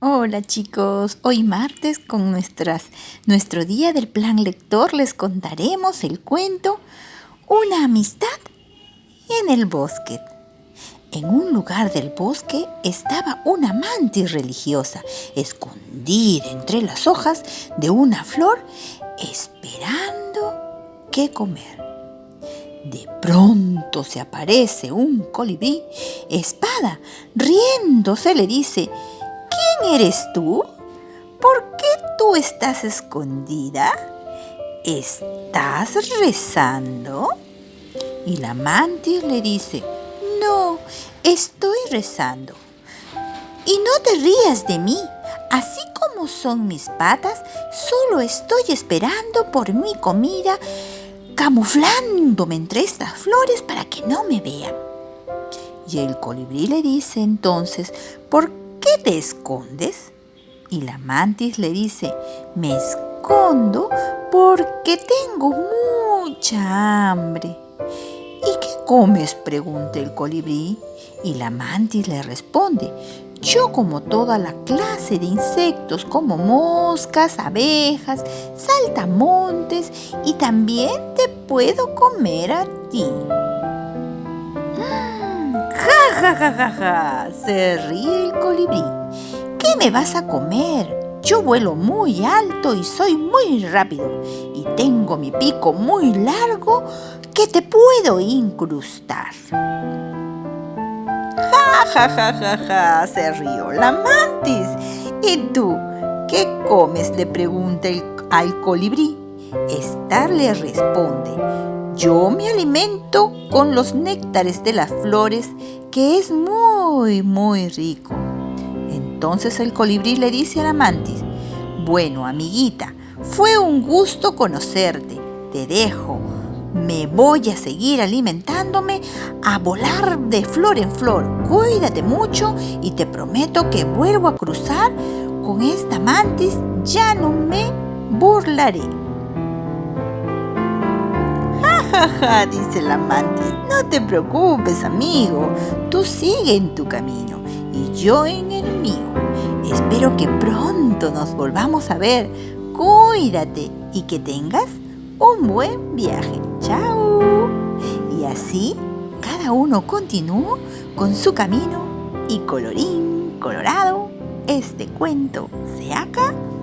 Hola chicos, hoy martes con nuestro día del plan lector les contaremos el cuento Una amistad en el bosque. En un lugar del bosque estaba una mantis religiosa, escondida entre las hojas de una flor, esperando qué comer. De pronto se aparece un colibrí, espada, riéndose le dice: ¿Quién eres tú? ¿Por qué tú estás escondida? ¿Estás rezando? Y la mantis le dice: No, estoy rezando. Y no te rías de mí. Así como son mis patas, solo estoy esperando por mi comida, camuflándome entre estas flores para que no me vean. Y el colibrí le dice entonces: ¿Por qué te escondes? Y la mantis le dice: Me escondo porque tengo mucha hambre. ¿Y qué comes?, pregunta el colibrí. Y la mantis le responde: Yo como toda la clase de insectos, como moscas, abejas, saltamontes, y también te puedo comer a ti. ¡Ja, ja, ja, ja, ja! Se ríe el colibrí. ¿Qué me vas a comer? Yo vuelo muy alto y soy muy rápido, y tengo mi pico muy largo que te puedo incrustar. ¡Ja, ja, ja, ja, ja! Se rió la mantis. ¿Y tú qué comes?, le pregunta al colibrí. Esta le responde: Yo me alimento con los néctares de las flores, que es muy, muy rico. Entonces el colibrí le dice a la mantis: Bueno, amiguita, fue un gusto conocerte. Te dejo. Me voy a seguir alimentándome, a volar de flor en flor. Cuídate mucho y te prometo que vuelvo a cruzar con esta mantis. Ya no me burlaré. ¡Ja, ja, ja!, dice la mantis. No te preocupes, amigo. Tú sigue en tu camino y yo en el mío. Espero que pronto nos volvamos a ver. Cuídate y que tengas un buen viaje. ¡Chao! Y así cada uno continuó con su camino y colorín colorado, este cuento se acabó.